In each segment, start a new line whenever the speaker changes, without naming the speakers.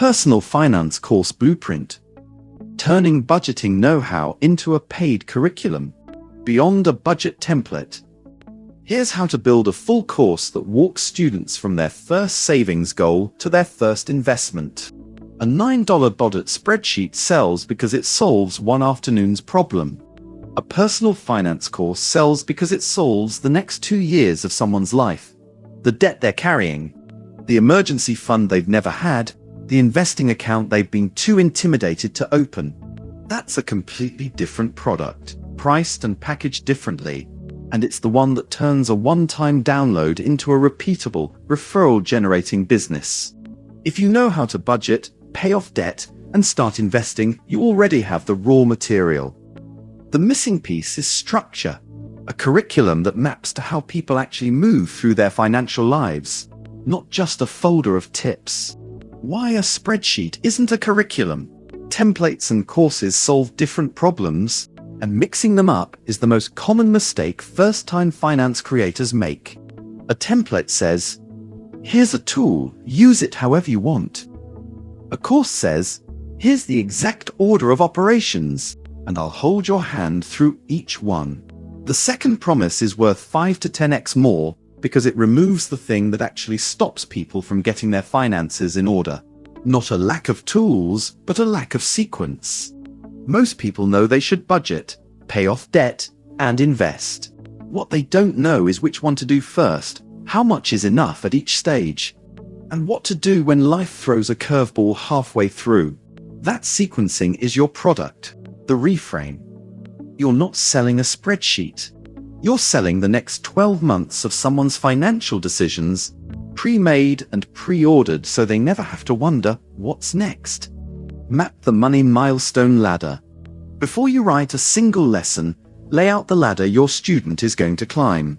Personal Finance Course Blueprint. Turning budgeting know-how into a paid curriculum. Beyond a budget template. Here's how to build a full course that walks students from their first savings goal to their first investment. A $9 budget spreadsheet sells because it solves one afternoon's problem. A personal finance course sells because it solves the next 2 years of someone's life. The debt they're carrying, the emergency fund they've never had, the investing account they've been too intimidated to open. That's a completely different product, priced and packaged differently, and it's the one that turns a one-time download into a repeatable, referral-generating business. If you know how to budget, pay off debt, and start investing, you already have the raw material. The missing piece is structure, a curriculum that maps to how people actually move through their financial lives, not just a folder of tips. Why a spreadsheet isn't a curriculum? Templates and courses solve different problems, and mixing them up is the most common mistake first-time finance creators make. A template says, "Here's a tool, use it however you want." A course says, "Here's the exact order of operations, and I'll hold your hand through each one." The second promise is worth 5 to 10x more because it removes the thing that actually stops people from getting their finances in order. Not a lack of tools, but a lack of sequence. Most people know they should budget, pay off debt, and invest. What they don't know is which one to do first, how much is enough at each stage, and what to do when life throws a curveball halfway through. That sequencing is your product. The reframe. You're not selling a spreadsheet. You're selling the next 12 months of someone's financial decisions, pre-made and pre-ordered so they never have to wonder, what's next? Map the money milestone ladder. Before you write a single lesson, lay out the ladder your student is going to climb.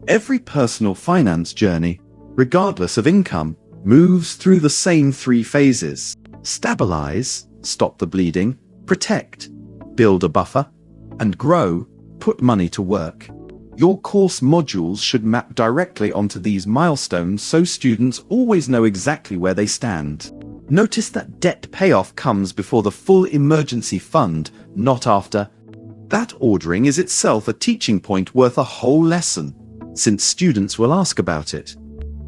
Every personal finance journey, regardless of income, moves through the same 3 phases. Stabilize, stop the bleeding, protect, build a buffer, and grow, put money to work. Your course modules should map directly onto these milestones so students always know exactly where they stand. Notice that debt payoff comes before the full emergency fund, not after. That ordering is itself a teaching point worth a whole lesson, since students will ask about it.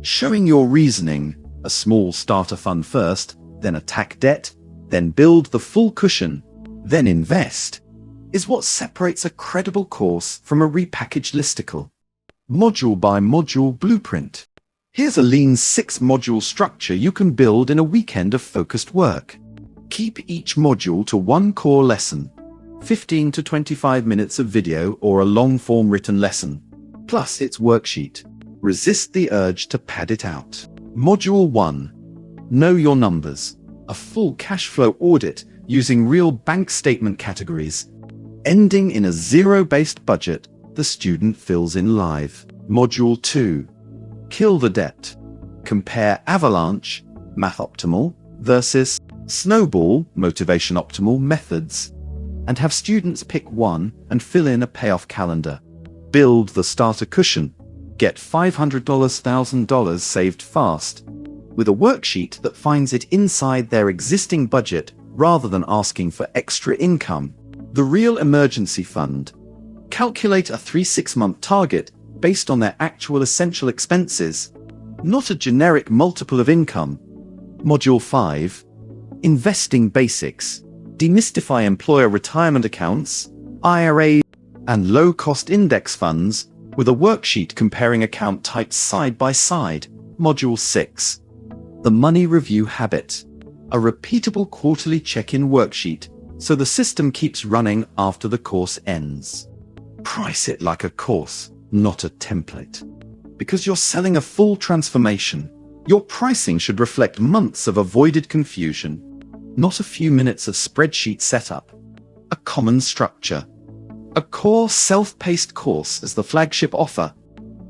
Showing your reasoning, a small starter fund first, then attack debt, then build the full cushion, then invest, is what separates a credible course from a repackaged listicle. Module by module blueprint. Here's a lean 6-module structure you can build in a weekend of focused work. Keep each module to one core lesson, 15 to 25 minutes of video or a long-form written lesson, plus its worksheet. Resist the urge to pad it out. Module 1. Know your numbers. A full cash flow audit using real bank statement categories. Ending in a zero-based budget the student fills in live. Module 2. Kill the debt. Compare Avalanche, Math Optimal, versus Snowball, Motivation Optimal methods, and have students pick one and fill in a payoff calendar. Build the starter cushion. Get $500, $1,000 saved fast, with a worksheet that finds it inside their existing budget rather than asking for extra income. The real emergency fund. Calculate a 3-6-month target based on their actual essential expenses, not a generic multiple of income. Module 5. Investing basics. Demystify employer retirement accounts, IRAs, and low-cost index funds with a worksheet comparing account types side by side. Module 6. The money review habit. A repeatable quarterly check-in worksheet so the system keeps running after the course ends. Price it like a course, not a template. Because you're selling a full transformation, your pricing should reflect months of avoided confusion, not a few minutes of spreadsheet setup. A common structure. A core self-paced course as the flagship offer.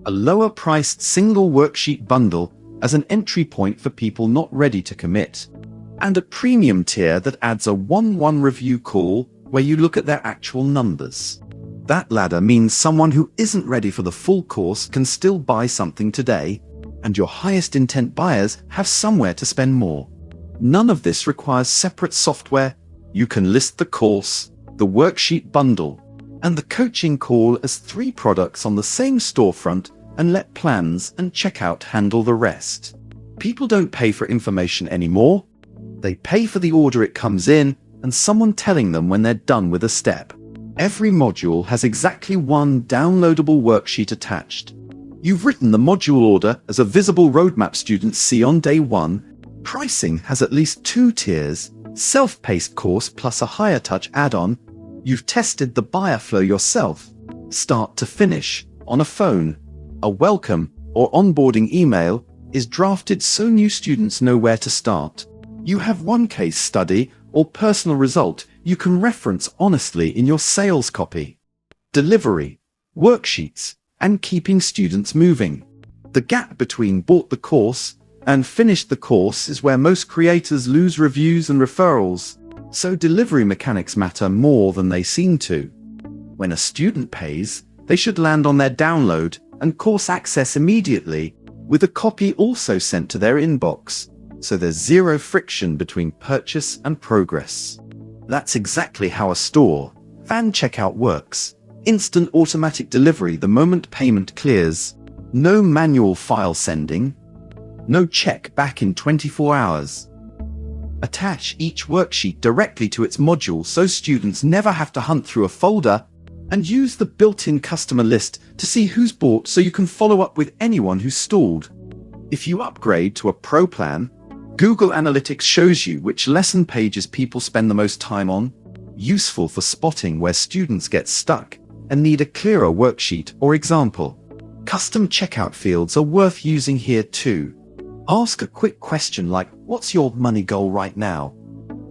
A lower-priced single worksheet bundle as an entry point for people not ready to commit. And a premium tier that adds a 1-1 review call where you look at their actual numbers. That ladder means someone who isn't ready for the full course can still buy something today, and your highest intent buyers have somewhere to spend more. None of this requires separate software. You can list the course, the worksheet bundle, and the coaching call as 3 products on the same storefront and let plans and checkout handle the rest. People don't pay for information anymore. They pay for the order it comes in and someone telling them when they're done with a step. Every module has exactly 1 downloadable worksheet attached. You've written the module order as a visible roadmap students see on day 1. Pricing has at least 2 tiers, self-paced course plus a higher touch add-on. You've tested the buyer flow yourself, start to finish, on a phone. A welcome or onboarding email is drafted so new students know where to start. You have 1 case study or personal result you can reference honestly in your sales copy. Delivery, worksheets, and keeping students moving. The gap between bought the course and finished the course is where most creators lose reviews and referrals, so delivery mechanics matter more than they seem to. When a student pays, they should land on their download and course access immediately, with a copy also sent to their inbox, so there's 0 friction between purchase and progress. That's exactly how a store.fan checkout works. Instant automatic delivery the moment payment clears. No manual file sending. No check back in 24 hours. Attach each worksheet directly to its module so students never have to hunt through a folder, and use the built-in customer list to see who's bought so you can follow up with anyone who's stalled. If you upgrade to a Pro plan, Google Analytics shows you which lesson pages people spend the most time on, useful for spotting where students get stuck and need a clearer worksheet or example. Custom checkout fields are worth using here too. Ask a quick question like, "What's your money goal right now?"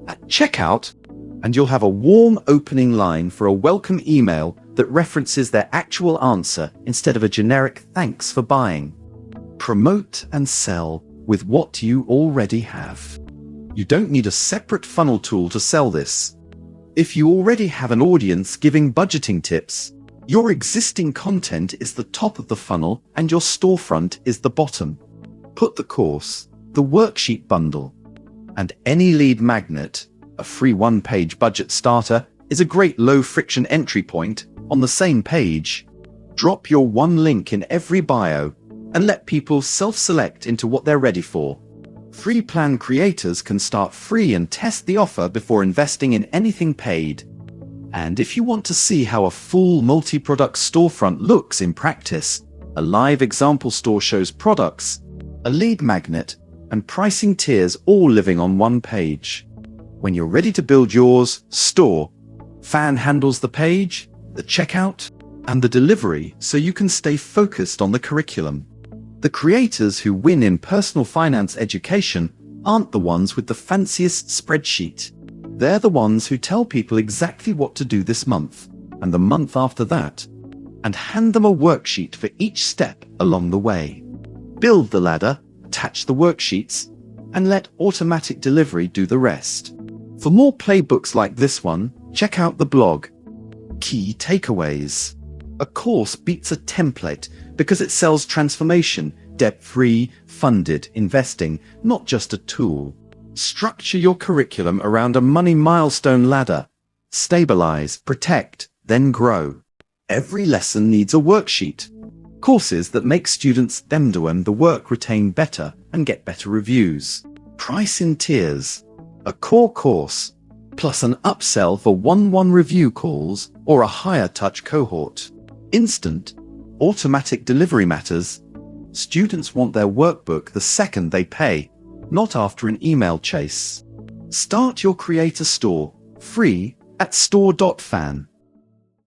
at checkout, and you'll have a warm opening line for a welcome email that references their actual answer instead of a generic "thanks for buying." Promote and sell with what you already have. You don't need a separate funnel tool to sell this. If you already have an audience giving budgeting tips, your existing content is the top of the funnel and your storefront is the bottom. Put the course, the worksheet bundle, and any lead magnet, a free 1-page budget starter, is a great low-friction entry point on the same page. Drop your 1 link in every bio and let people self-select into what they're ready for. Free plan creators can start free and test the offer before investing in anything paid. And if you want to see how a full multi-product storefront looks in practice, a live example store shows products, a lead magnet, and pricing tiers all living on 1 page. When you're ready to build yours, store.fan handles the page, the checkout, and the delivery so you can stay focused on the curriculum. The creators who win in personal finance education aren't the ones with the fanciest spreadsheet. They're the ones who tell people exactly what to do this month, and the month after that, and hand them a worksheet for each step along the way. Build the ladder, attach the worksheets, and let automatic delivery do the rest. For more playbooks like this one, check out the blog. Key takeaways. A course beats a template because it sells transformation, debt-free, funded investing, not just a tool. Structure your curriculum around a money milestone ladder. Stabilize, protect, then grow. Every lesson needs a worksheet. Courses that make students them doing the work retain better and get better reviews. Price in tiers. A core course, plus an upsell for 1-1 review calls or a higher touch cohort. Instant, automatic delivery matters. Students want their workbook the second they pay, not after an email chase. Start your creator store, free, at store.fan.